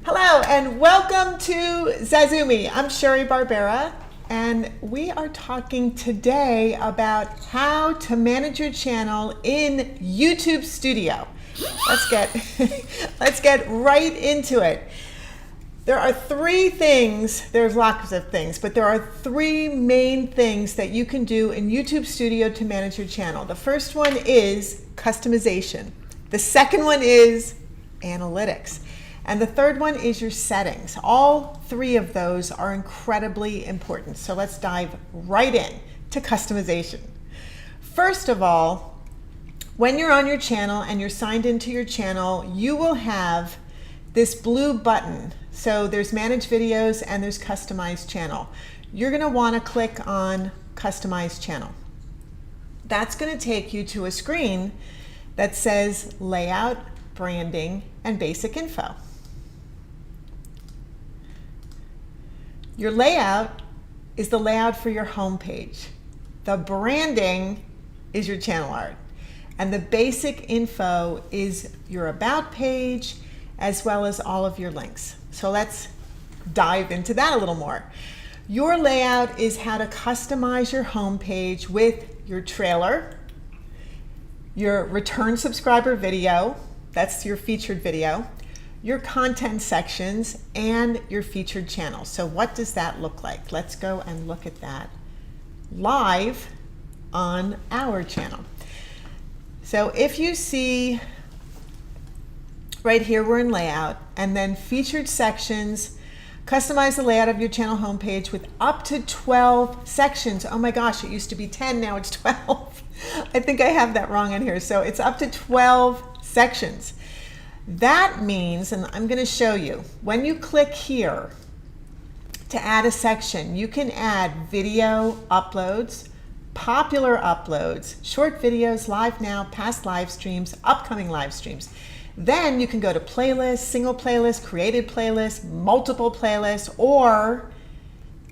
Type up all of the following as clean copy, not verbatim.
Hello and welcome to Zazoome. I'm Sheri Barbera and we are talking today about how to manage your channel in YouTube Studio. Let's get right into it. There are three things, there's lots of things, but there are three main things that you can do in YouTube Studio to manage your channel. The first one is customization. The second one is analytics. And the third one is your settings. All three of those are incredibly important. So let's dive right in to customization. First of all, when you're on your channel and you're signed into your channel, you will have this blue button. So there's manage videos and there's customize channel. You're gonna wanna click on customize channel. That's gonna take you to a screen that says layout, branding, and basic info. Your layout is the layout for your home page. The branding is your channel art. And the basic info is your about page as well as all of your links. So let's dive into that a little more. Your layout is how to customize your home page with your trailer, your return subscriber video, that's your featured video, your content sections, and your featured channels. So what does that look like? Let's go and look at that live on our channel. So if you see right here, we're in layout, and then featured sections, customize the layout of your channel homepage with up to 12 sections. Oh my gosh, it used to be 10, now it's 12. I think I have that wrong in here. So it's up to 12 sections. That means, and I'm going to show you, when you click here to add a section, you can add video uploads, popular uploads, short videos, live now, past live streams, upcoming live streams. Then you can go to playlists, single playlist, created playlist, multiple playlists, or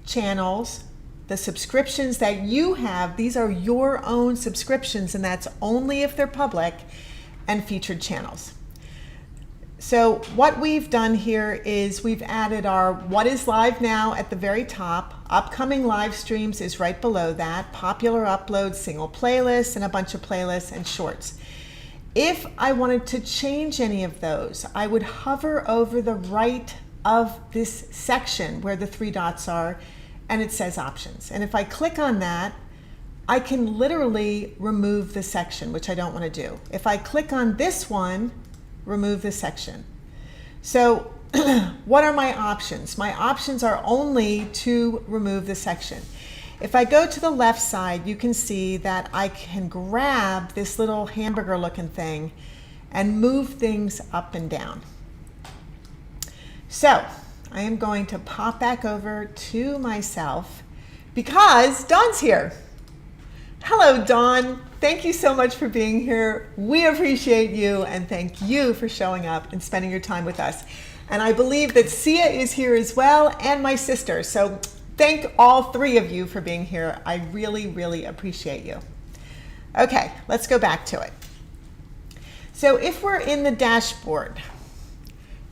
channels. The subscriptions that you have, these are your own subscriptions, and that's only if they're public, and featured channels. So what we've done here is we've added our what is live now at the very top. Upcoming live streams is right below that. Popular uploads, single playlists, and a bunch of playlists and shorts. If I wanted to change any of those, I would hover over the right of this section where the three dots are, and it says options. And if I click on that, I can literally remove the section, which I don't want to do. If I click on this one, remove the section. So what are my options? My options are only to remove the section. If I go to the left side, you can see that I can grab this little hamburger looking thing and move things up and down. So I am going to pop back over to myself because Dawn's here. Hello, Dawn. Thank you so much for being here. We appreciate you, and thank you for showing up and spending your time with us. And I believe that Sia is here as well, and my sister. So thank all three of you for being here. I really, really appreciate you. Okay, let's go back to it. So if we're in the dashboard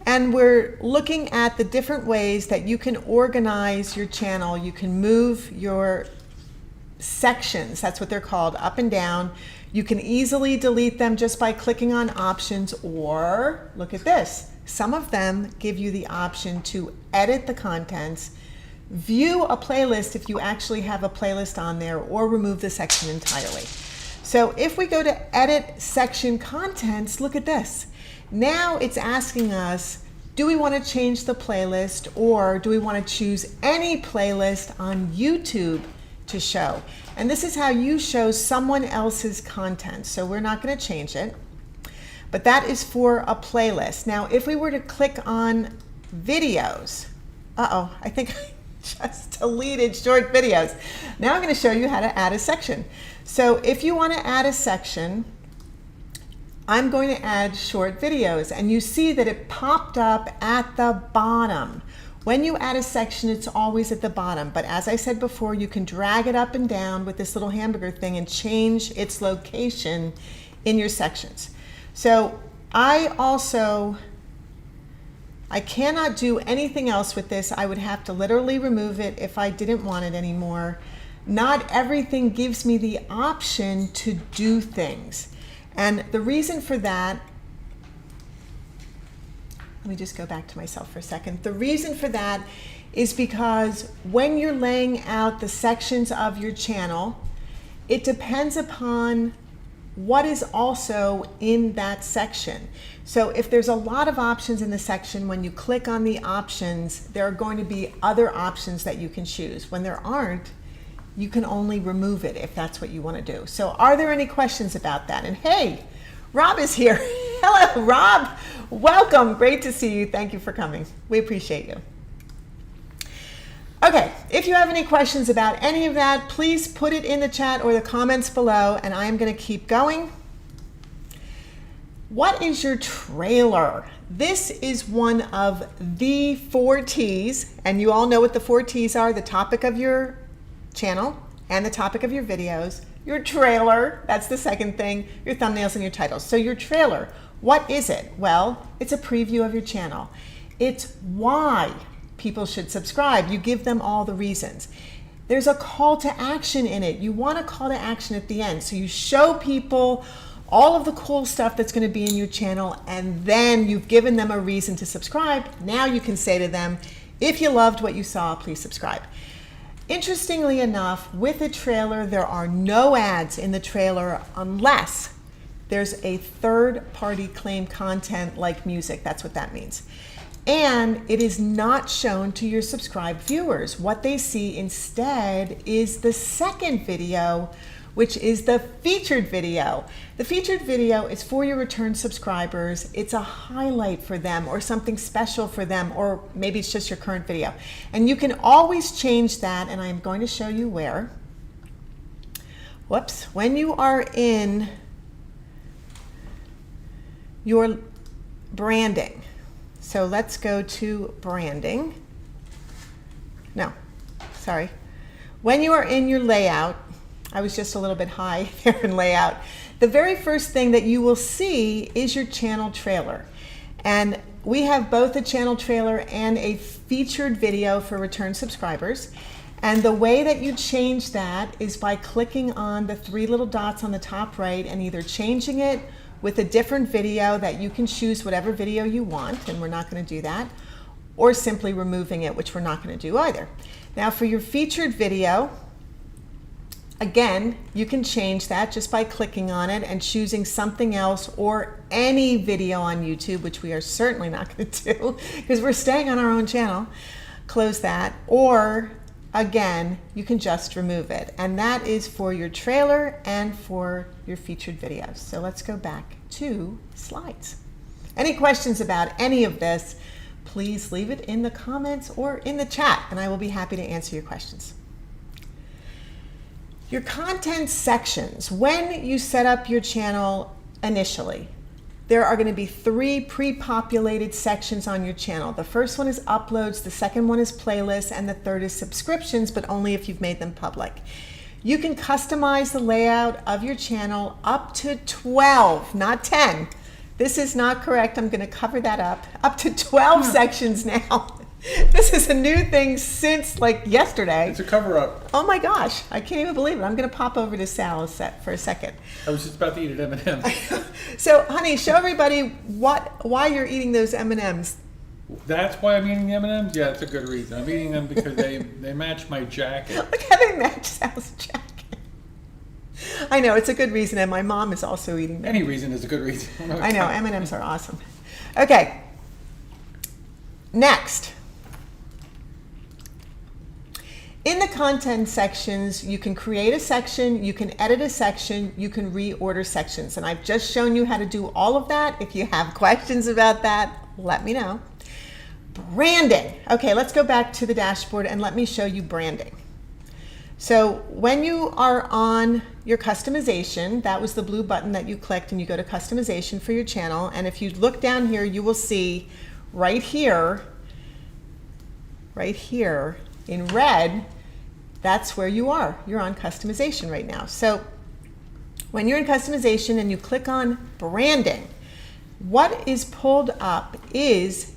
and we're looking at the different ways that you can organize your channel, you can move your sections, that's what they're called, up and down. You can easily delete them just by clicking on options, or look at this. Some of them give you the option to edit the contents, view a playlist if you actually have a playlist on there, or remove the section entirely. So if we go to edit section contents, look at this. Now it's asking us, do we want to change the playlist, or do we want to choose any playlist on YouTube to show? And this is how you show someone else's content. So we're not going to change it, but that is for a playlist. Now, if we were to click on videos, I think I just deleted short videos. Now I'm going to show you how to add a section. So if you want to add a section, I'm going to add short videos, and you see that it popped up at the bottom. When you add a section, it's always at the bottom, but as I said before, you can drag it up and down with this little hamburger thing and change its location in your sections. So I also I cannot do anything else with this. I would have to literally remove it if I didn't want it anymore. Not everything gives me the option to do things. And the reason for that, let me just go back to myself for a second. The reason for that is because when you're laying out the sections of your channel, it depends upon what is also in that section. So if there's a lot of options in the section, when you click on the options, there are going to be other options that you can choose. When there aren't, you can only remove it if that's what you want to do. So are there any questions about that? And hey, Rob is here. Hello, Rob. Welcome. Great to see you. Thank you for coming. We appreciate you. Okay, if you have any questions about any of that, please put it in the chat or the comments below, and I am going to keep going. What is your trailer? This is one of the 4 T's, and you all know what the 4 T's are: the topic of your channel and the topic of your videos. Your trailer, that's the second thing, your thumbnails and your titles. So your trailer, what is it? Well, it's a preview of your channel. It's why people should subscribe. You give them all the reasons. There's a call to action in it. You want a call to action at the end. So you show people all of the cool stuff that's going to be in your channel, and then you've given them a reason to subscribe. Now you can say to them, if you loved what you saw, please subscribe. Interestingly enough, with a trailer, there are no ads in the trailer unless there's a third-party claim content like music. That's what that means. And it is not shown to your subscribed viewers. What they see instead is the second video, which is the featured video. The featured video is for your return subscribers. It's a highlight for them or something special for them, or maybe it's just your current video. And you can always change that, and I'm going to show you where. Whoops. When you are in your branding, so let's go to branding. No, sorry. When you are in your layout, I was just a little bit high there in layout. The very first thing that you will see is your channel trailer. And we have both a channel trailer and a featured video for return subscribers. And the way that you change that is by clicking on the 3 little dots on the top right and either changing it with a different video that you can choose whatever video you want, and we're not going to do that, or simply removing it, which we're not going to do either. Now for your featured video, again, you can change that just by clicking on it and choosing something else or any video on YouTube, which we are certainly not going to do because we're staying on our own channel. Close that, or again, you can just remove it. And that is for your trailer and for your featured videos. So let's go back to slides. Any questions about any of this, please leave it in the comments or in the chat, and I will be happy to answer your questions. Your content sections. When you set up your channel initially, there are going to be 3 pre-populated sections on your channel. The first one is uploads, the second one is playlists, and the third is subscriptions, but only if you've made them public. You can customize the layout of your channel up to 12, not 10. This is not correct. I'm going to cover that up. Up to 12 sections now. This is a new thing since like yesterday. It's a cover-up. Oh my gosh, I can't even believe it. I'm going to pop over to Sal's set for a second. I was just about to eat an M&M. So, honey, show everybody why you're eating those M&Ms. That's why I'm eating the M&Ms? Yeah, it's a good reason. I'm eating them because they match my jacket. Look how they match Sal's jacket. I know, it's a good reason, and my mom is also eating them. Any reason is a good reason. I know, M&Ms are awesome. Okay, next. In the content sections, you can create a section, you can edit a section, you can reorder sections. And I've just shown you how to do all of that. If you have questions about that, let me know. Branding. Okay, let's go back to the dashboard and let me show you branding. So when you are on your customization, that was the blue button that you clicked, and you go to customization for your channel. And if you look down here, you will see right here in red, that's where you are. You're on customization right now. So when you're in customization and you click on branding, what is pulled up is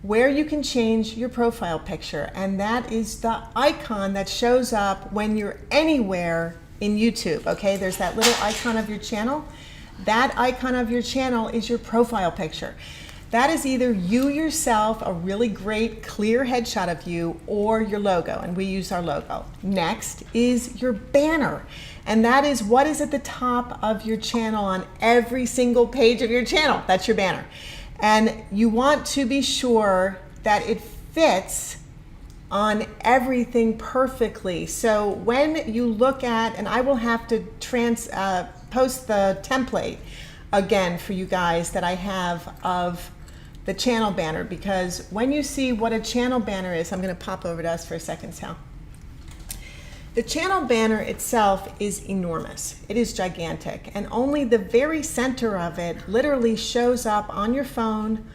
where you can change your profile picture, and that is the icon that shows up when you're anywhere in YouTube. Okay, there's that little icon of your channel. That icon of your channel is your profile picture. That is either you yourself, a really great clear headshot of you, or your logo, and we use our logo. Next is your banner, and that is what is at the top of your channel on every single page of your channel. That's your banner. And you want to be sure that it fits on everything perfectly. So when you look at, and I will have to post the template again for you guys that I have of the channel banner, because when you see what a channel banner is, I'm going to pop over to us for a second, Sal. The channel banner itself is enormous. It is gigantic, and only the very center of it literally shows up on your phone,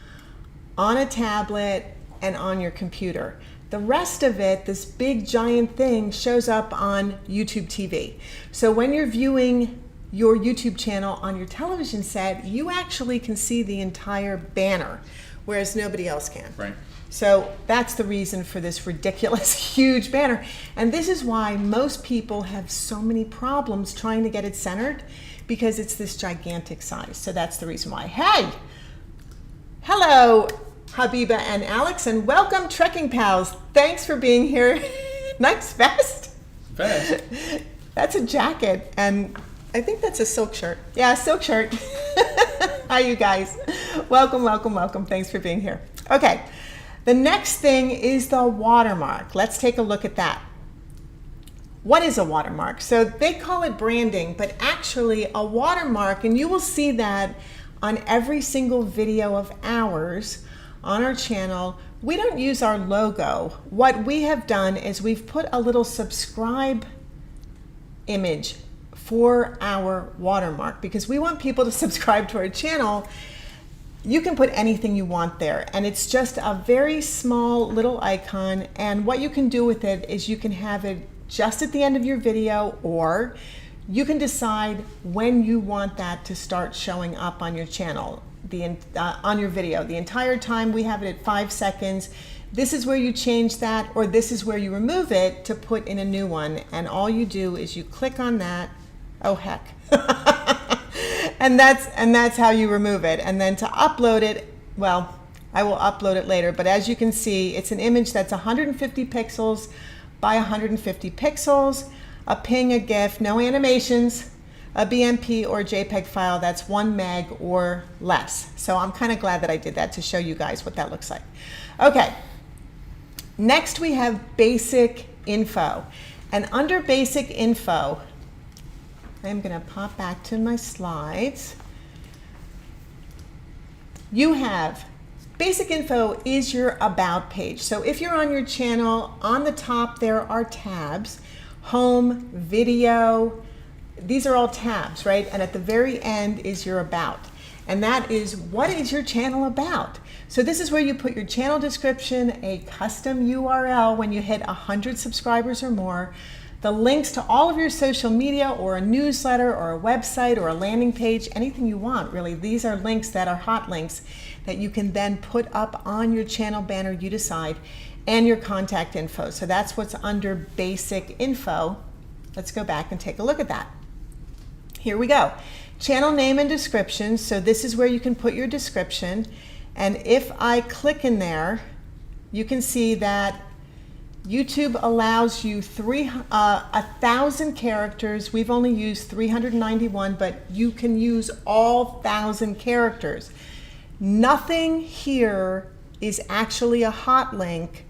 on a tablet, and on your computer. The rest of it, this big giant thing, shows up on YouTube TV. So when you're viewing your YouTube channel on your television set, you actually can see the entire banner, whereas nobody else can. Right. So that's the reason for this ridiculous huge banner. And this is why most people have so many problems trying to get it centered, because it's this gigantic size. So that's the reason why. Hey, hello, Habiba and Alex, and welcome, Trekking Pals. Thanks for being here. Nice vest. Vest? That's a jacket, and I think that's a silk shirt. Yeah, silk shirt. Hi, you guys. Welcome, welcome, welcome. Thanks for being here. Okay. The next thing is the watermark. Let's take a look at that. What is a watermark? So they call it branding, but actually a watermark, and you will see that on every single video of ours on our channel, we don't use our logo. What we have done is we've put a little subscribe image for our watermark, because we want people to subscribe to our channel. You can put anything you want there, and it's just a very small little icon, and what you can do with it is you can have it just at the end of your video, or you can decide when you want that to start showing up on your channel, on your video. The entire time we have it at 5 seconds. This is where you change that, or this is where you remove it to put in a new one, and all you do is you click on that. Oh heck. And that's how you remove it. And then to upload it, well, I will upload it later, but as you can see, it's an image that's 150 pixels by 150 pixels, a ping, a GIF, no animations, a BMP or JPEG file that's 1 meg or less. So I'm kind of glad that I did that to show you guys what that looks like. Okay, next we have basic info. And under basic info, I'm going to pop back to my slides. You have basic info is your about page. So if you're on your channel, on the top there are tabs, home, video, these are all tabs, right? And at the very end is your about. And that is, what is your channel about? So this is where you put your channel description, a custom URL when you hit 100 subscribers or more, the links to all of your social media or a newsletter or a website or a landing page, anything you want, really. These are links that are hot links that you can then put up on your channel banner, you decide, and your contact info. So that's what's under basic info. Let's go back and take a look at that. Here we go. Channel name and description. So this is where you can put your description. And if I click in there, you can see that YouTube allows you 1,000 characters. We've only used 391, but you can use all 1,000 characters. Nothing here is actually a hot link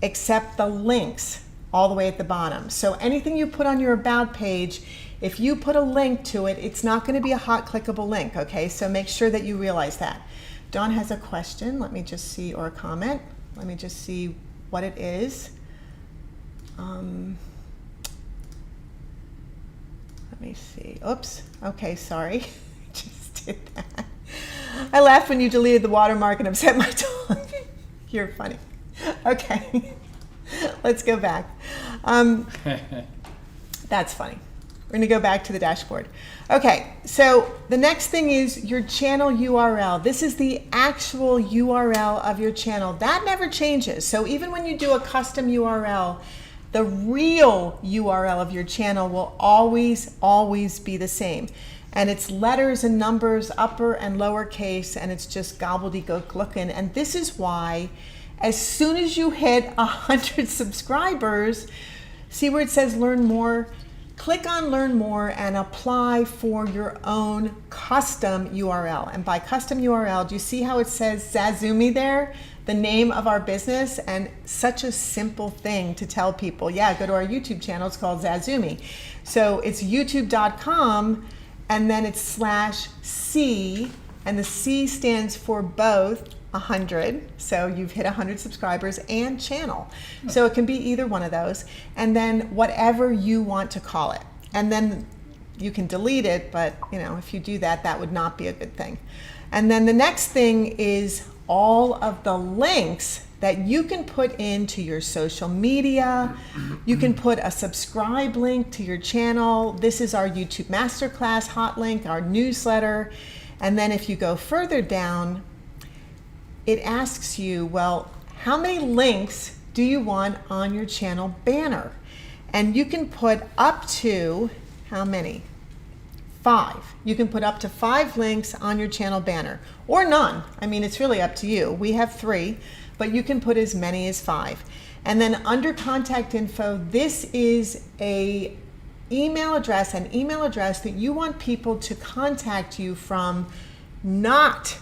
except the links all the way at the bottom. So anything you put on your about page, if you put a link to it, it's not going to be a hot clickable link, okay? So make sure that you realize that. Dawn has a question. Let me just see, or a comment. Let me just see what it is. Let me see. Oops. Okay, sorry. Just did that. I laughed when you deleted the watermark and upset my tongue. You're funny. Okay. Let's go back. That's funny. We're going to go back to the dashboard. Okay, so the next thing is your channel URL. This is the actual URL of your channel. That never changes. So even when you do a custom URL, the real URL of your channel will always be the same. And it's letters and numbers, upper and lowercase, and it's just gobbledygook looking. And this is why as soon as you hit 100 subscribers, see where it says learn more? Click on learn more and apply for your own custom URL. And by custom URL, do you see how it says zazoome there? The name of our business, and such a simple thing to tell people. Yeah, go to our YouTube channel, it's called zazoome. So it's youtube.com and then it's /C, and the C stands for both 100, so you've hit 100 subscribers, and channel. So it can be either one of those, and then whatever you want to call it. And then you can delete it, but you know, if you do that, that would not be a good thing. And then the next thing is all of the links that you can put into your social media. You can put a subscribe link to your channel. This is our YouTube Masterclass hot link, our newsletter. And then if you go further down, it asks you, well, how many links do you want on your channel banner? And you can put up to, how many? 5. You can put up to 5 links on your channel banner, or none. I mean, it's really up to you. We have 3, but you can put as many as 5. And then under contact info, this is an email address that you want people to contact you from, not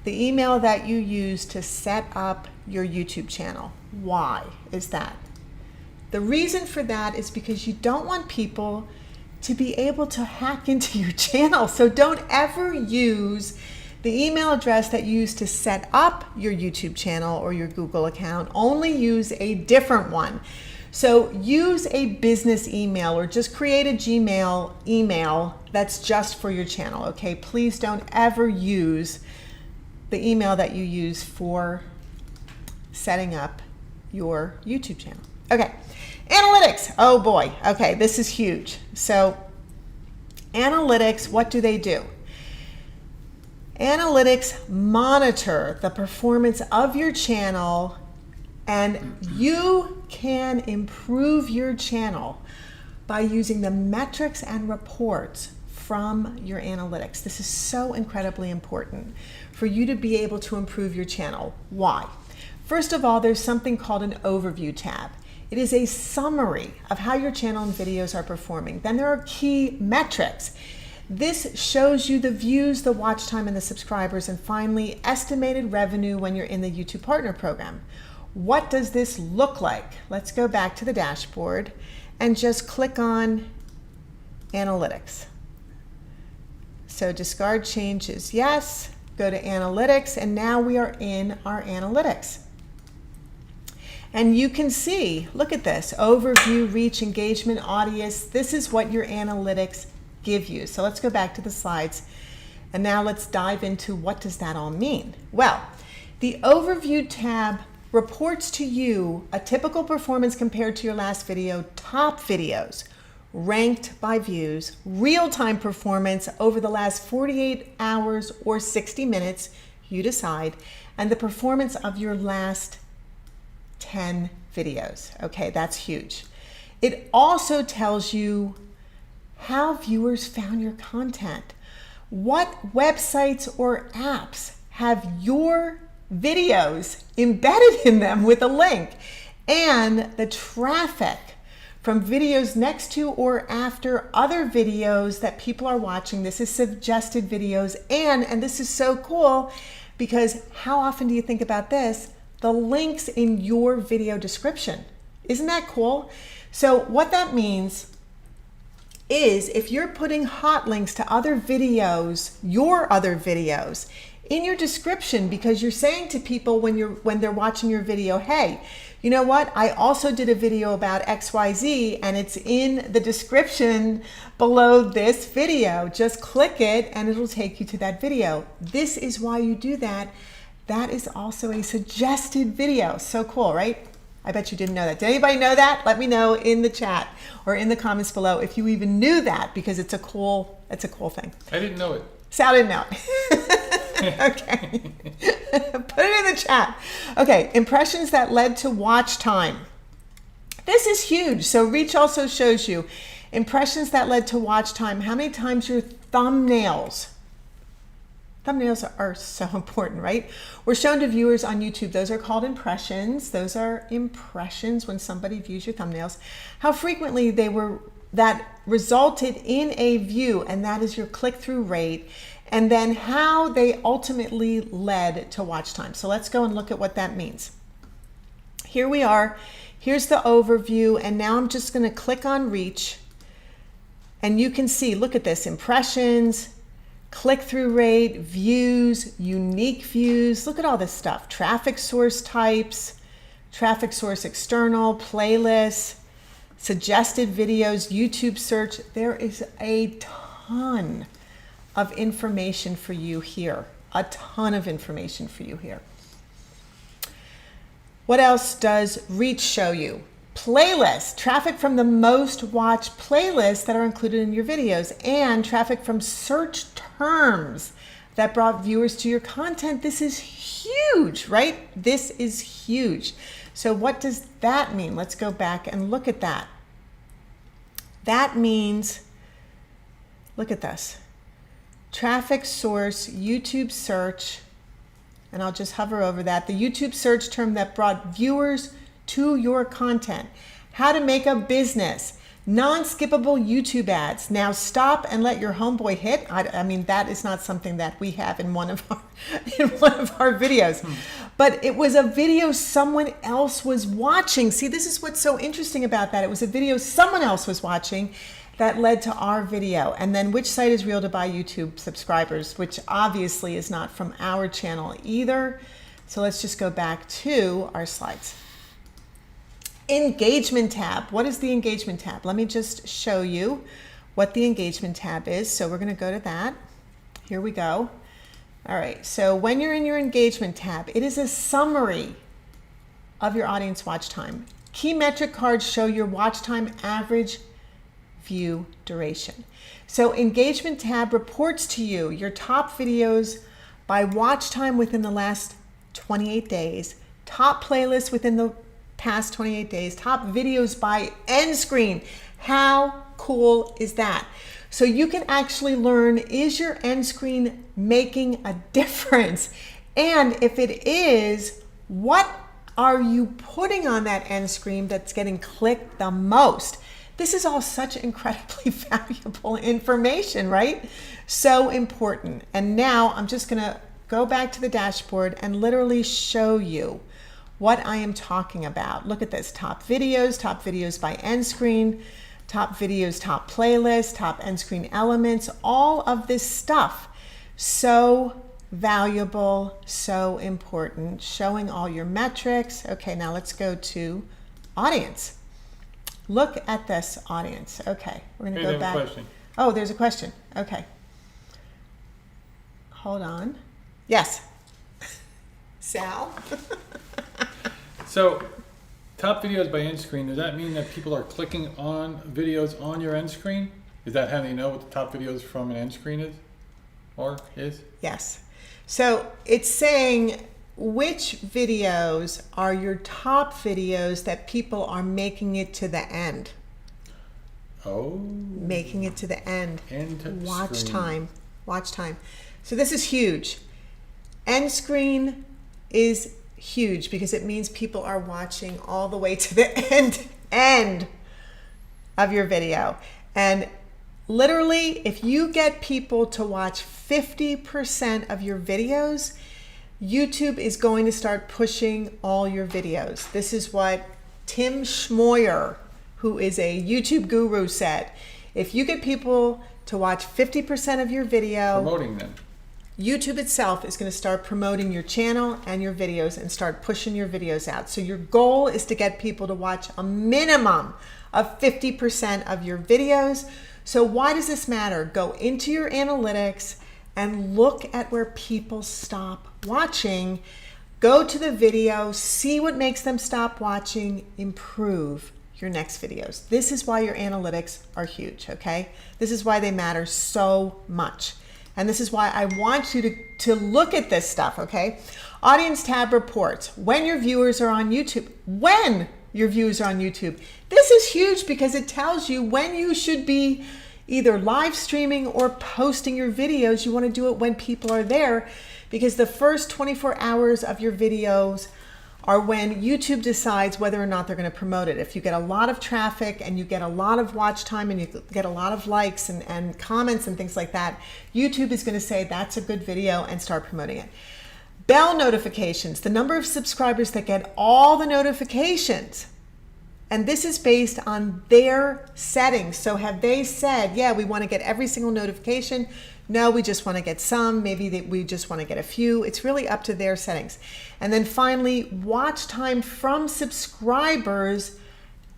the email that you use to set up your YouTube channel. Why is that? The reason for that is because you don't want people to be able to hack into your channel. So don't ever use the email address that you use to set up your YouTube channel or your Google account. Only use a different one. So use a business email, or just create a Gmail email that's just for your channel, okay? Please don't ever use the email that you use for setting up your YouTube channel. Okay, analytics. Oh boy, okay, this is huge. So analytics, what do they do? Analytics monitor the performance of your channel, and you can improve your channel by using the metrics and reports from your analytics. This is so incredibly important for you to be able to improve your channel. Why? First of all, there's something called an overview tab. It is a summary of how your channel and videos are performing. Then there are key metrics. This shows you the views, the watch time, and the subscribers, and finally, estimated revenue when you're in the YouTube Partner Program. What does this look like? Let's go back to the dashboard and just click on Analytics. So discard changes, yes. Go to Analytics, and now we are in our Analytics. And you can see, look at this, overview, reach, engagement, audience. This is what your analytics give you. So let's go back to the slides, and now let's dive into what does that all mean. Well, the overview tab reports to you a typical performance compared to your last video, top videos, ranked by views, real-time performance over the last 48 hours or 60 minutes, you decide, and the performance of your last 10 videos. Okay, that's huge. It also tells you how viewers found your content. What websites or apps have your videos embedded in them with a link, and the traffic from videos next to or after other videos that people are watching. This is suggested videos, and this is so cool because how often do you think about this? The links in your video description. Isn't that cool? So what that means is if you're putting hot links to other videos, your other videos, in your description, because you're saying to people when they're watching your video, hey, you know what? I also did a video about XYZ, and it's in the description below this video. Just click it and it'll take you to that video. This is why you do that. That is also a suggested video. So cool, right? I bet you didn't know that. Did anybody know that? Let me know in the chat or in the comments below if you even knew that, because it's a cool thing. I didn't know it. Sal didn't know it. Okay. Put it in the chat. Okay, impressions that led to watch time. This is huge. So Reach also shows you impressions that led to watch time. How many times your thumbnails are so important, right? Were shown to viewers on YouTube. Those are called impressions. Those are impressions when somebody views your thumbnails. How frequently that resulted in a view, and that is your click-through rate, and then how they ultimately led to watch time. So let's go and look at what that means. Here we are. Here's the overview, and now I'm just going to click on Reach, and you can see, look at this, impressions, click-through rate, views, unique views. Look at all this stuff. Traffic source types, traffic source external, playlists, suggested videos, YouTube search. There is a ton of information for you here. A ton of information for you here. What else does Reach show you? Playlists, traffic from the most watched playlists that are included in your videos, and traffic from search terms that brought viewers to your content. This is huge, right? This is huge. So what does that mean? Let's go back and look at that. That means, look at this. Traffic source, YouTube search, and I'll just hover over that. The YouTube search term that brought viewers to your content. How to make a business. Non-skippable YouTube ads. Now stop and let your homeboy hit. I mean, that is not something that we have in one of our videos. But it was a video someone else was watching. See, this is what's so interesting about that. It was a video someone else was watching that led to our video. And then which site is real to buy YouTube subscribers, which obviously is not from our channel either. So let's just go back to our slides. Engagement tab. What is the engagement tab? Let me just show you what the engagement tab is. So we're going to go to that. Here we go. All right. So when you're in your engagement tab, it is a summary of your audience watch time. Key metric cards show your watch time average view duration. So engagement tab reports to you your top videos by watch time within the last 28 days, top playlists within the past 28 days, top videos by end screen. How cool is that? So you can actually learn, is your end screen making a difference? And if it is, what are you putting on that end screen that's getting clicked the most? This is all such incredibly valuable information, right? So important. And now I'm just going to go back to the dashboard and literally show you what I am talking about. Look at this, top videos by end screen, top videos, top playlists, top end screen elements, all of this stuff. So valuable, so important, showing all your metrics. Okay, now let's go to audience. Look at this audience. Okay, we're gonna go back. Question. Oh, there's a question. Okay. Hold on. Yes. Sal? So, top videos by end screen, does that mean that people are clicking on videos on your end screen? Is that how they know what the top videos from an end screen is? Or is? Yes. So it's saying which videos are your top videos that people are making it to the end. Oh. Making it to the end. End Watch screen. time. Watch time. So this is huge. End screen is huge because it means people are watching all the way to the end of your video. And literally, if you get people to watch 50% of your videos, YouTube is going to start pushing all your videos. This is what Tim Schmoyer, who is a YouTube guru, said. If you get people to watch 50% of your video, Promoting them. YouTube itself is going to start promoting your channel and your videos and start pushing your videos out. So your goal is to get people to watch a minimum of 50% of your videos. So why does this matter? Go into your analytics and look at where people stop watching. Go to the video, see what makes them stop watching, improve your next videos. This is why your analytics are huge, okay? This is why they matter so much. And this is why I want you to look at this stuff, okay? Audience tab reports, when your viewers are on YouTube. When your viewers are on YouTube. This is huge because it tells you when you should be either live streaming or posting your videos. You want to do it when people are there, because the first 24 hours of your videos are when YouTube decides whether or not they're going to promote it. If you get a lot of traffic and you get a lot of watch time and you get a lot of likes and comments and things like that, YouTube is going to say that's a good video and start promoting it. Bell notifications, the number of subscribers that get all the notifications. And this is based on their settings. So have they said, yeah, we want to get every single notification? No, we just want to get some. Maybe we just want to get a few. It's really up to their settings. And then finally, watch time from subscribers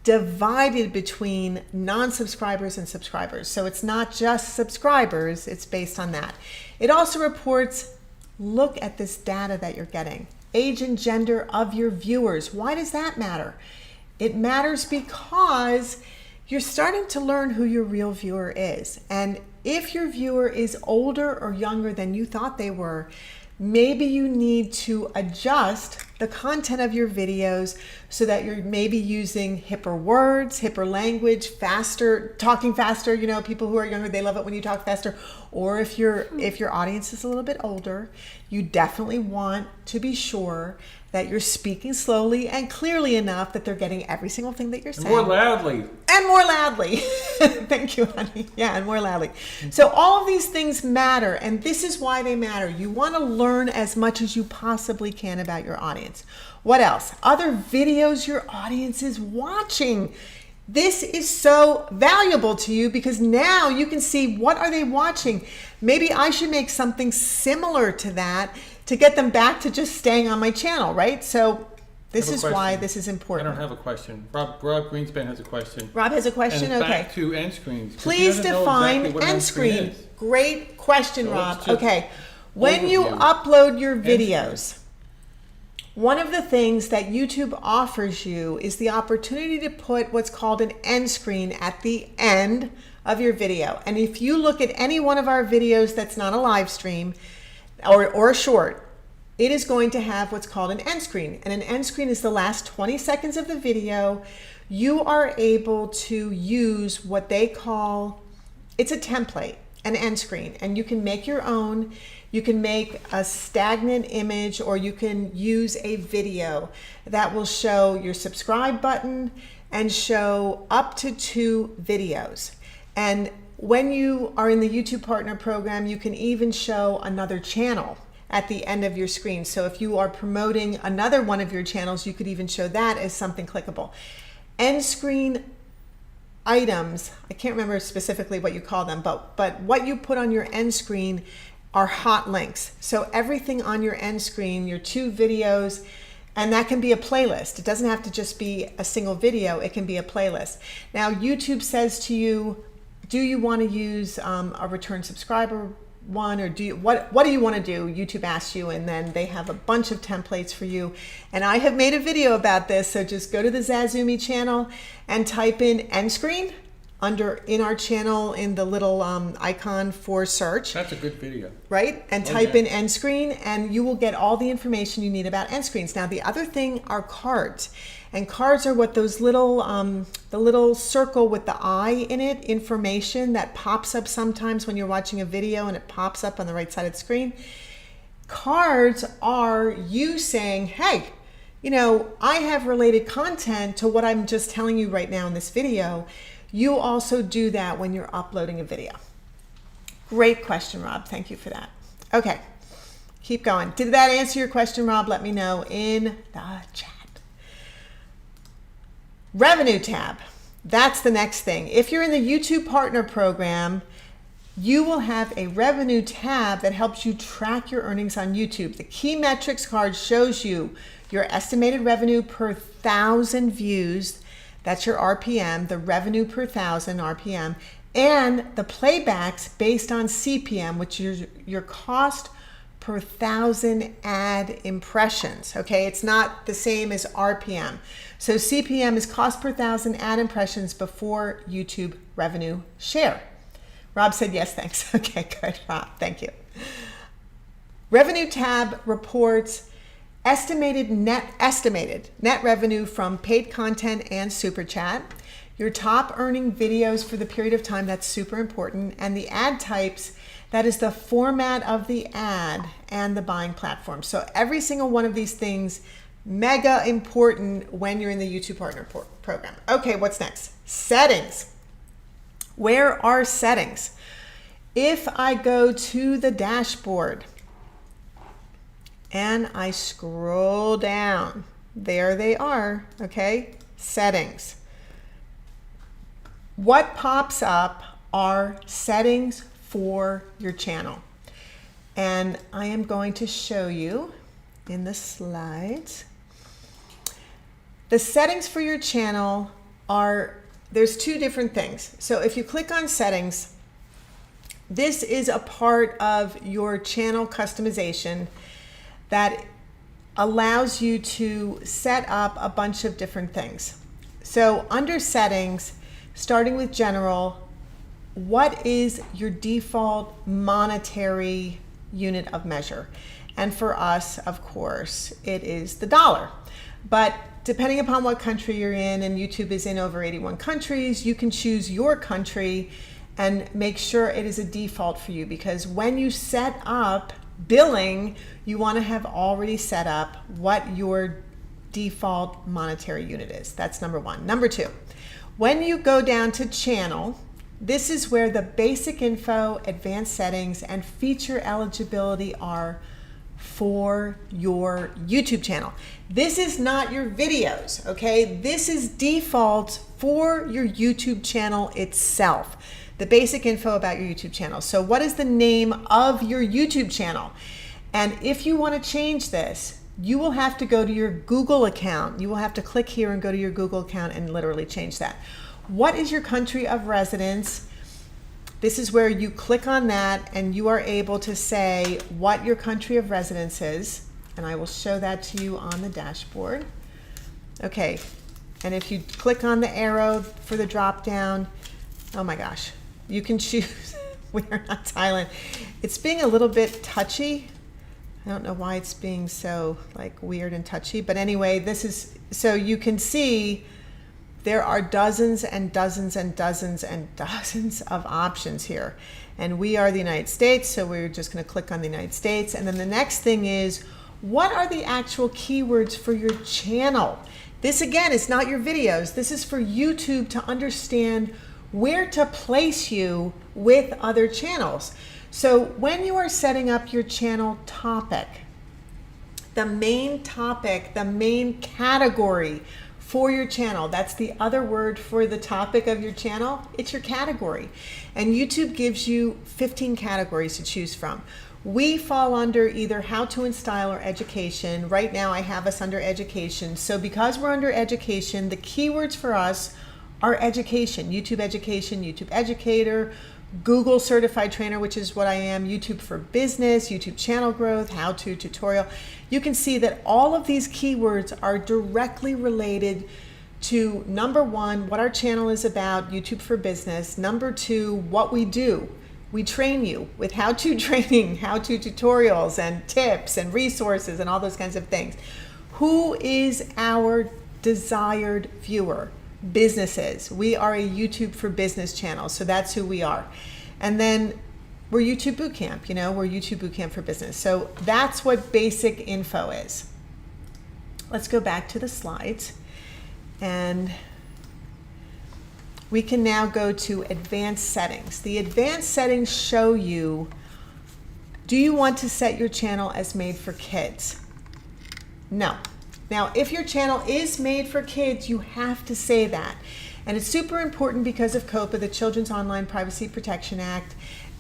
divided between non-subscribers and subscribers. So it's not just subscribers, it's based on that. It also reports, look at this data that you're getting. Age and gender of your viewers. Why does that matter? It matters because you're starting to learn who your real viewer is. And if your viewer is older or younger than you thought they were, maybe you need to adjust the content of your videos so that you're maybe using hipper words, hipper language, faster, talking faster. You know, people who are younger, they love it when you talk faster. Or if your audience is a little bit older, you definitely want to be sure that you're speaking slowly and clearly enough that they're getting every single thing that you're saying. More loudly. And more loudly. Thank you, honey. Yeah, and more loudly. So all of these things matter, and this is why they matter. You want to learn as much as you possibly can about your audience. What else? Other videos your audience is watching. This is so valuable to you because now you can see what are they watching. Maybe I should make something similar to that to get them back to just staying on my channel, right? So this is why this is important. I don't have a question. Rob Greenspan has a question. Rob has a question? And okay. Back to end screens. Please define end screen. Great question, so Rob. Okay. When you upload your videos, one of the things that YouTube offers you is the opportunity to put what's called an end screen at the end of your video. And if you look at any one of our videos that's not a live stream or a short, it is going to have what's called an end screen. And an end screen is the last 20 seconds of the video. You are able to use what they call, it's a template, an end screen, and you can make your own. You can make a stagnant image, or you can use a video that will show your subscribe button and show up to 2 videos. And when you are in the YouTube Partner Program, you can even show another channel at the end of your screen. So if you are promoting another one of your channels, you could even show that as something clickable. End screen items, I can't remember specifically what you call them, but what you put on your end screen are hot links. So everything on your end screen, your 2 videos, and that can be a playlist. It doesn't have to just be a single video, it can be a playlist. Now YouTube says to you, do you want to use a return subscriber one, or what do you want to do? YouTube asks you, and then they have a bunch of templates for you. And I have made a video about this, so just go to the zazoome channel and type in end screen in our channel in the little icon for search. That's a good video. Right? And type in end screen, and you will get all the information you need about end screens. Now the other thing are cards. And cards are what those little, the little circle with the eye in it, information that pops up sometimes when you're watching a video and it pops up on the right side of the screen. Cards are you saying, hey, you know, I have related content to what I'm just telling you right now in this video. You also do that when you're uploading a video. Great question, Rob. Thank you for that. Okay, keep going. Did that answer your question, Rob? Let me know in the chat. Revenue tab. That's the next thing. If you're in the YouTube Partner Program, you will have a revenue tab that helps you track your earnings on YouTube. The key metrics card shows you your estimated revenue per 1,000 views. That's your RPM, the revenue per 1,000 RPM, and the playbacks based on CPM, which is your cost per per 1,000 ad impressions. Okay, it's not the same as RPM. So CPM is cost per 1,000 ad impressions before YouTube revenue share. Rob said yes, thanks. Okay, good, Rob, thank you. Revenue tab reports estimated net revenue from paid content and super chat, your top earning videos for the period of time, that's super important, and the ad types, that is the format of the ad and the buying platform. So every single one of these things, mega important when you're in the YouTube Partner Program. Okay, what's next? Settings. Where are settings? If I go to the dashboard and I scroll down, there they are, okay? Settings. What pops up are settings for your channel. And I am going to show you in the slides. The settings for your channel are, there's two different things. So if you click on settings, this is a part of your channel customization that allows you to set up a bunch of different things. So under settings, starting with general, what is your default monetary unit of measure? And for us, of course, it is the dollar. But depending upon what country you're in, and YouTube is in over 81 countries, you can choose your country and make sure it is a default for you, because when you set up billing, you want to have already set up what your default monetary unit is. That's number one. Number two, when you go down to channel, this is where the basic info, advanced settings, and feature eligibility are for your YouTube channel. This is not your videos, okay? This is default for your YouTube channel itself. The basic info about your YouTube channel. So what is the name of your YouTube channel? And if you want to change this, you will have to go to your Google account. You will have to click here and go to your Google account and literally change that. What is your country of residence? This is where you click on that and you are able to say what your country of residence is. And I will show that to you on the dashboard. Okay, and if you click on the arrow for the drop down, oh my gosh, you can choose, we are not Thailand. It's being a little bit touchy. I don't know why it's being so like weird and touchy, but anyway, this is, so you can see there are dozens and dozens and dozens and dozens of options here. And we are the United States, so we're just gonna click on the United States. And then the next thing is, what are the actual keywords for your channel? This again is not your videos. This is for YouTube to understand where to place you with other channels. So when you are setting up your channel topic, the main topic, the main category for your channel, that's the other word for the topic of your channel, it's your category. And YouTube gives you 15 categories to choose from. We fall under either how to and style or education. Right now I have us under education. So because we're under education, the keywords for us are education, YouTube educator, Google certified trainer, which is what I am, YouTube for business, YouTube channel growth, how to tutorial. You can see that all of these keywords are directly related to number one, what our channel is about, YouTube for business. Number two, what we do. We train you with how-to training, how-to tutorials and tips and resources and all those kinds of things. Who is our desired viewer? Businesses. We are a YouTube for business channel, so that's who we are. And then we're YouTube Bootcamp, you know, we're YouTube Bootcamp for business. So that's what basic info is. Let's go back to the slides and we can now go to advanced settings. The advanced settings show you, do you want to set your channel as made for kids? No. Now, if your channel is made for kids, you have to say that. And it's super important because of COPPA, the Children's Online Privacy Protection Act.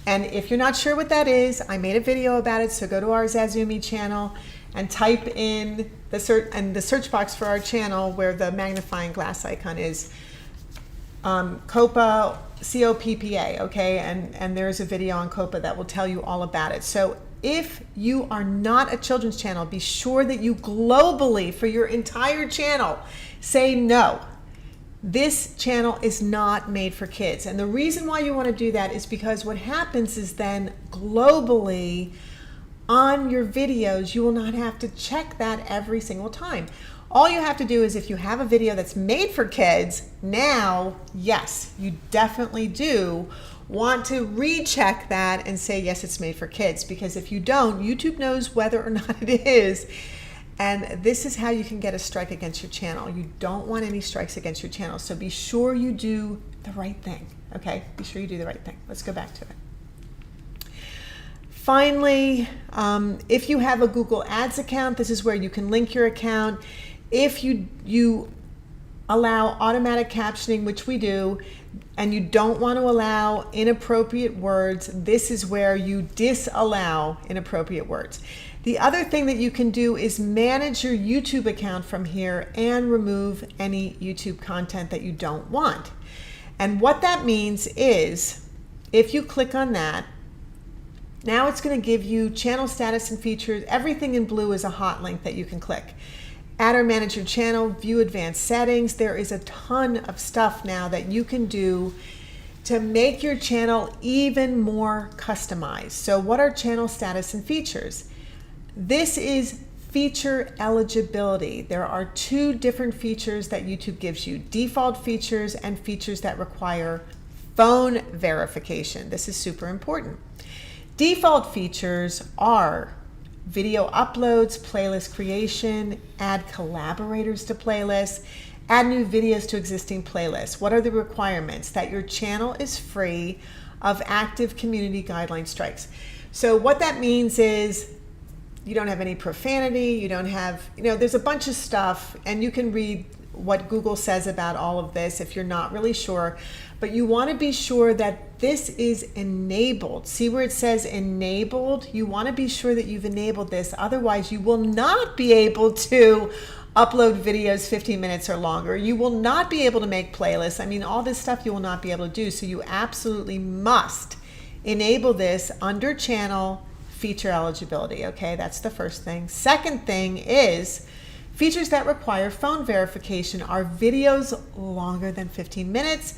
And if you're not sure what that is, I made a video about it, so go to our Zazoome channel and type in the search box for our channel where the magnifying glass icon is, COPPA, C-O-P-P-A, okay? And there's a video on COPPA that will tell you all about it. So if you are not a children's channel, be sure that you globally, for your entire channel, say no. This channel is not made for kids. And the reason why you want to do that is because what happens is then globally on your videos, you will not have to check that every single time. All you have to do is, if you have a video that's made for kids, now, yes, you definitely do want to recheck that and say, yes, it's made for kids. Because if you don't, YouTube knows whether or not it is. And this is how you can get a strike against your channel. You don't want any strikes against your channel. So be sure you do the right thing, okay? Be sure you do the right thing. Let's go back to it. Finally, if you have a Google Ads account, this is where you can link your account. If you allow automatic captioning, which we do, and you don't want to allow inappropriate words, this is where you disallow inappropriate words. The other thing that you can do is manage your YouTube account from here and remove any YouTube content that you don't want. And what that means is, if you click on that, now it's going to give you channel status and features. Everything in blue is a hot link that you can click. Add or manage your channel, view advanced settings. There is a ton of stuff now that you can do to make your channel even more customized. So what are channel status and features? This is feature eligibility. There are two different features that YouTube gives you: default features and features that require phone verification. This is super important. Default features are video uploads, playlist creation, add collaborators to playlists, add new videos to existing playlists. What are the requirements? That your channel is free of active community guideline strikes. So what that means is you don't have any profanity, you don't have, there's a bunch of stuff, and you can read what Google says about all of this if you're not really sure, but you want to be sure that this is enabled. See where it says enabled? You want to be sure that you've enabled this, otherwise you will not be able to upload videos 15 minutes or longer. You will not be able to make playlists. I mean, all this stuff you will not be able to do, so you absolutely must enable this under channel feature eligibility, okay? That's the first thing. Second thing is features that require phone verification are videos longer than 15 minutes,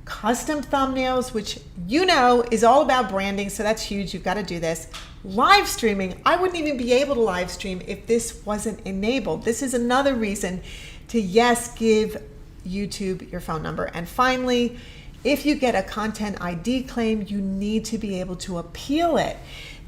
custom thumbnails, which is all about branding, so that's huge. You've got to do this. Live streaming, I wouldn't even be able to live stream if this wasn't enabled. This is another reason to, yes, give YouTube your phone number. And finally, if you get a content ID claim, you need to be able to appeal it.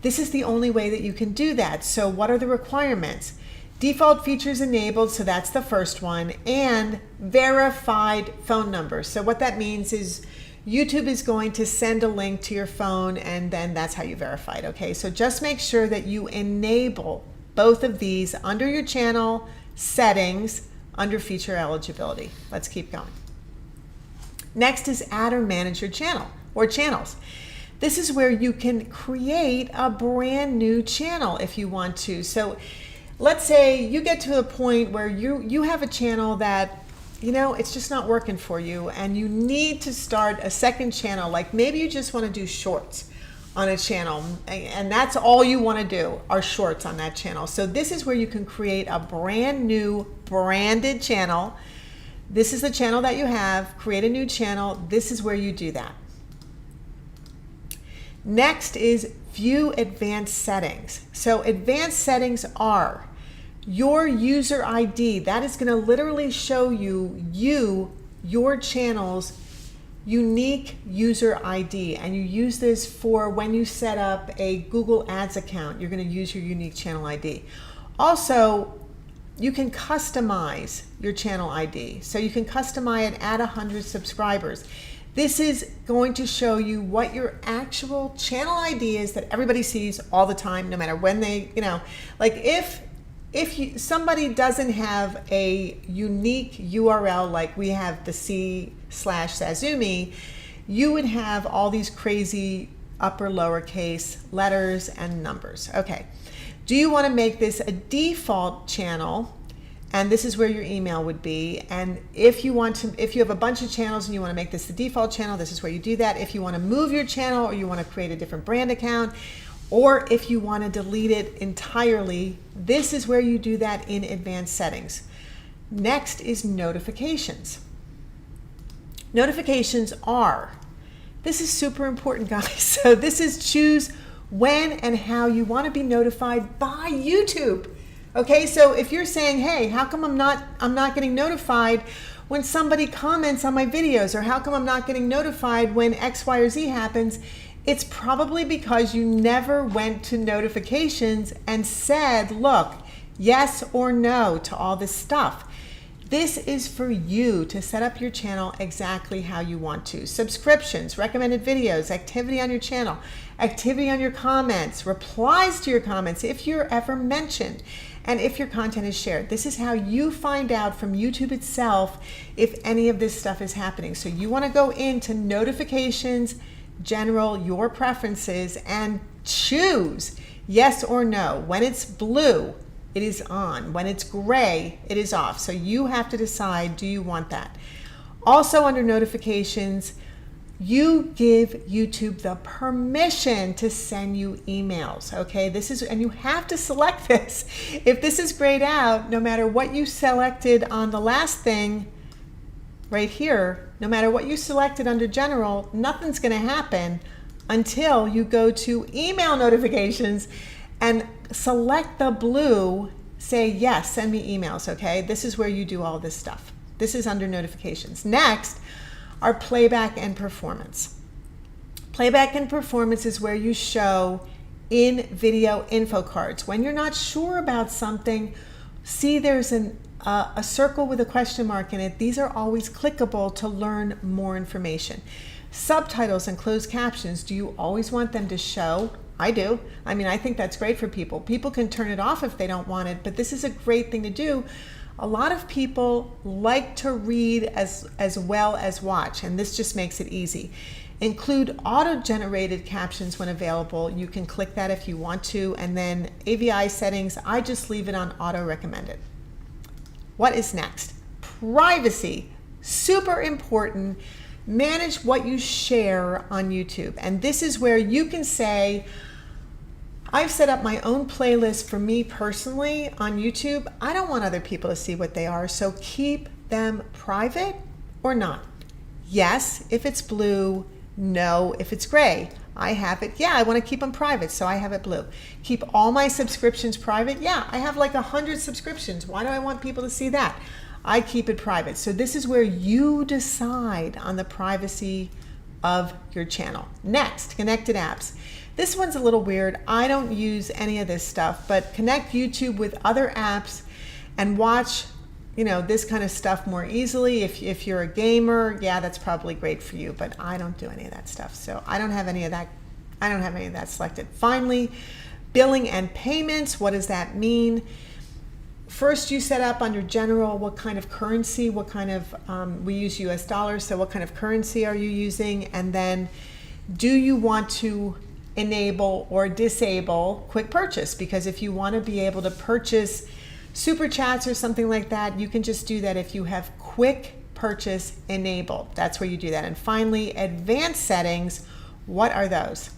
This is the only way that you can do that. So what are the requirements? Default features enabled, so that's the first one, and verified phone number. So what that means is YouTube is going to send a link to your phone, and then that's how you verify it, okay? So just make sure that you enable both of these under your channel settings under feature eligibility. Let's keep going. Next is add or manage your channel or channels. This is where you can create a brand new channel if you want to. So let's say you get to a point where you have a channel that, it's just not working for you, and you need to start a second channel. Like maybe you just want to do shorts on a channel, and that's all you want to do are shorts on that channel. So this is where you can create a brand new branded channel. This is the channel that you have. Create a new channel. This is where you do that. Next is view advanced settings. So advanced settings are your user ID. That is going to literally show your channel's unique user ID. And you use this for when you set up a Google Ads account, you're going to use your unique channel ID. Also, you can customize your channel ID. So you can customize it at 100 subscribers. This is going to show you what your actual channel ID is that everybody sees all the time, no matter when they, like if somebody doesn't have a unique URL like we have the c/zazoome, you would have all these crazy upper lowercase letters and numbers. Okay. Do you want to make this a default channel? And this is where your email would be. And if you have a bunch of channels and you want to make this the default channel, this is where you do that. If you want to move your channel or you want to create a different brand account, Or if you want to delete it entirely, this is where you do that in advanced settings. Next is notifications. Notifications are, this is super important, guys. So this is choose when and how you want to be notified by YouTube. Okay, so if you're saying, hey, how come I'm not getting notified when somebody comments on my videos, or how come I'm not getting notified when X, Y, or Z happens, it's probably because you never went to notifications and said, look, yes or no to all this stuff. This is for you to set up your channel exactly how you want to. Subscriptions, recommended videos, activity on your channel, activity on your comments, replies to your comments if you're ever mentioned, and if your content is shared. This is how you find out from YouTube itself if any of this stuff is happening. So you want to go into notifications, general, your preferences, and choose yes or no. When it's blue, it is on. When it's gray, it is off. So you have to decide, do you want that? Also under notifications, you give YouTube the permission to send you emails, okay? And you have to select this. If this is grayed out, no matter what you selected on the last thing right here, no matter what you selected under general, nothing's gonna happen until you go to email notifications and select the blue, say yes, send me emails, okay? This is where you do all this stuff. This is under notifications. Next are playback and performance. Playback and performance is where you show in video info cards. When you're not sure about something, see there's a circle with a question mark in it. These are always clickable to learn more information. Subtitles and closed captions, do you always want them to show? I do. I mean, I think that's great for people. People can turn it off if they don't want it, but this is a great thing to do. A lot of people like to read as well as watch, and this just makes it easy. Include auto-generated captions when available. You can click that if you want to, and then AVI settings, I just leave it on auto-recommended. What is next? Privacy, super important. Manage what you share on YouTube, and this is where you can say, I've set up my own playlist for me personally on YouTube. I don't want other people to see what they are, so keep them private or not. Yes, if it's blue. No, if it's gray. I have it, yeah, I want to keep them private, so I have it blue. Keep all my subscriptions private. Yeah, I have like 100 subscriptions. Why do I want people to see that? I keep it private. So this is where you decide on the privacy of your channel. Next, connected apps. This one's a little weird. I don't use any of this stuff, but connect YouTube with other apps and watch, this kind of stuff more easily. If you're a gamer, yeah, that's probably great for you, but I don't do any of that stuff. So I don't have any of that. I don't have any of that selected. Finally, billing and payments. What does that mean? First, you set up under general what kind of currency, we use US dollars, so what kind of currency are you using? And then do you want to enable or disable quick purchase? Because if you want to be able to purchase super chats or something like that, you can just do that if you have quick purchase enabled. That's where you do that. And finally, advanced settings. What are those?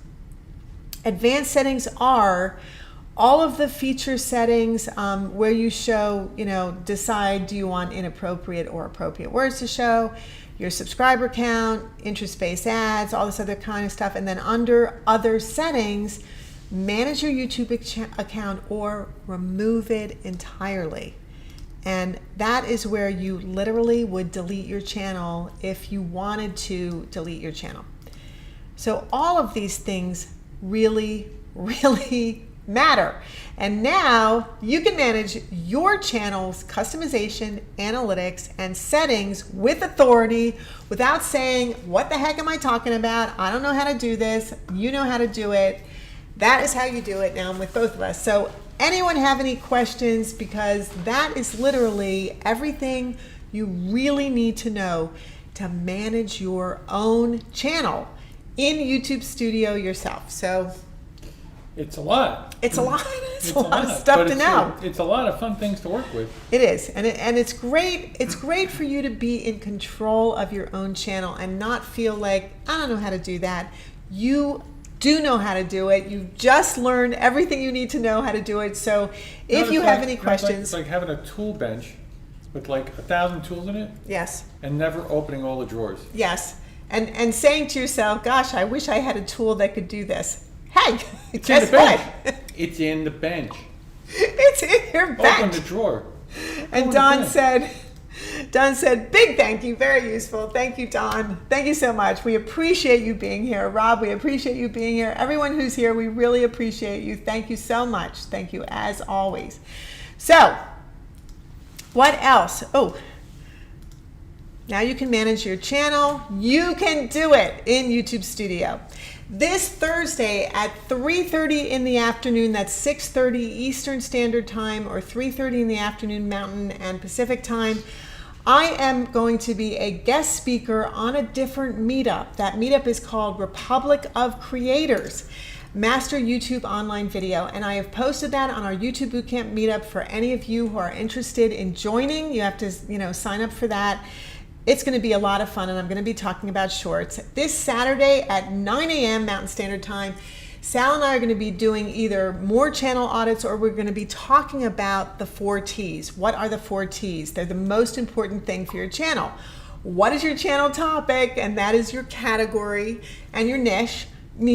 Advanced settings are all of the feature settings where you show, decide, do you want inappropriate or appropriate words to show, your subscriber count, interest-based ads, all this other kind of stuff. And then under other settings, manage your YouTube account or remove it entirely. And that is where you literally would delete your channel if you wanted to delete your channel. So all of these things really, really matter. And now you can manage your channel's customization, analytics, and settings with authority without saying, what the heck am I talking about? I don't know how to do this. You know how to do it. That is how you do it now with both of us. So anyone have any questions? Because that is literally everything you really need to know to manage your own channel in YouTube Studio yourself. So it's a lot. It's a lot. It's a lot of stuff to know. It's a lot of fun things to work with. It is, and it's great. It's great for you to be in control of your own channel and not feel like, I don't know how to do that. You do know how to do it. You just learned everything you need to know how to do it. So if you have any questions. It's like having a tool bench with like 1,000 tools in it. Yes. And never opening all the drawers. Yes. And saying to yourself, gosh, I wish I had a tool that could do this. Hey, It's guess in the what? bench. It's in the bench. It's in your bench. Open the drawer. And Open Don the bench. said, big thank you, very useful. Thank you, Don. Thank you so much. We appreciate you being here. Rob, we appreciate you being here. Everyone who's here, we really appreciate you. Thank you so much. Thank you as always. So, what else? Oh, now you can manage your channel. You can do it in YouTube Studio. This Thursday at 3:30 in the afternoon, that's 6:30 Eastern Standard Time or 3:30 in the afternoon Mountain and Pacific Time, I am going to be a guest speaker on a different meetup. That meetup is called Republic of Creators, Master YouTube Online Video, and I have posted that on our YouTube Bootcamp meetup for any of you who are interested in joining. You have to, sign up for that. It's going to be a lot of fun, and I'm going to be talking about shorts. This Saturday at 9 a.m. Mountain Standard Time, Sal and I are going to be doing either more channel audits or we're going to be talking about the 4 T's. What are the 4 T's? They're the most important thing for your channel. What is your channel topic? And that is your category and your niche. What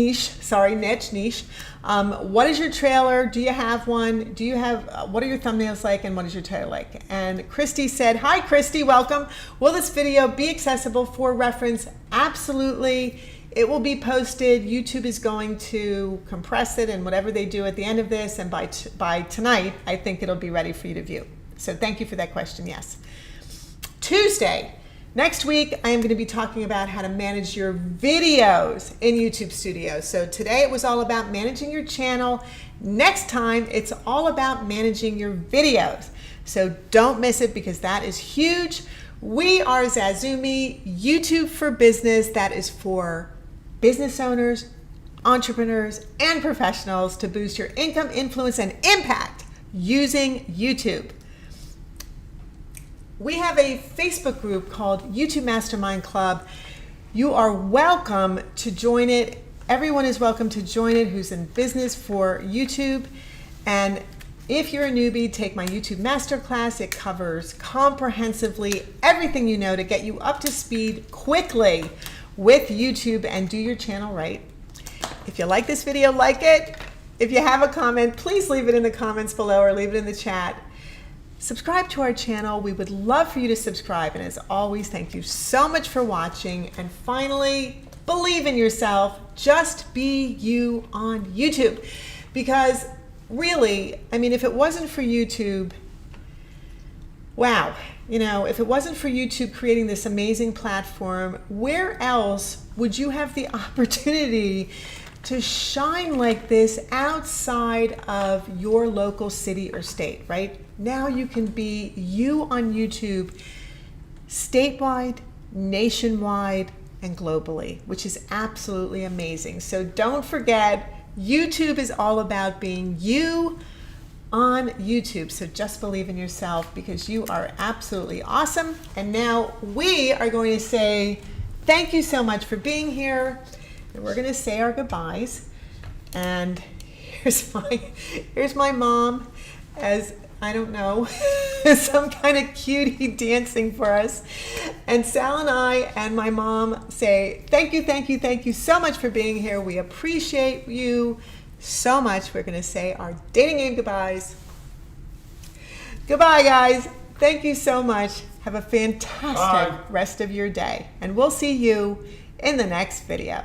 is your trailer? Do you have one? What are your thumbnails like, and what is your trailer like? And Christy said, hi Christy, welcome. Will this video be accessible for reference? Absolutely. It will be posted. YouTube is going to compress it and whatever they do at the end of this, and by tonight, I think it'll be ready for you to view. So thank you for that question, yes. Tuesday. Next week, I am going to be talking about how to manage your videos in YouTube Studio. So today it was all about managing your channel. Next time, it's all about managing your videos. So don't miss it because that is huge. We are zazoome, YouTube for Business. That is for business owners, entrepreneurs, and professionals to boost your income, influence, and impact using YouTube. We have a Facebook group called YouTube Mastermind Club. You are welcome to join it. Everyone is welcome to join it who's in business for YouTube. And if you're a newbie, take my YouTube Masterclass. It covers comprehensively everything you know to get you up to speed quickly with YouTube and do your channel right. If you like this video, like it. If you have a comment, please leave it in the comments below or leave it in the chat. Subscribe to our channel. We would love for you to subscribe. And as always, thank you so much for watching. And finally, believe in yourself. Just be you on YouTube. Because really, if it wasn't for YouTube, wow, if it wasn't for YouTube creating this amazing platform, where else would you have the opportunity to shine like this outside of your local city or state, right? Now you can be you on YouTube statewide, nationwide, and globally, which is absolutely amazing. So don't forget, YouTube is all about being you on YouTube. So just believe in yourself because you are absolutely awesome. And now we are going to say thank you so much for being here. And we're going to say our goodbyes. And here's my mom as, I don't know, some kind of cutie dancing for us. And Sal and I and my mom say thank you so much for being here. We appreciate you so much. We're going to say our dating game goodbyes. Goodbye, guys. Thank you so much. Have a fantastic rest of your day. And we'll see you in the next video.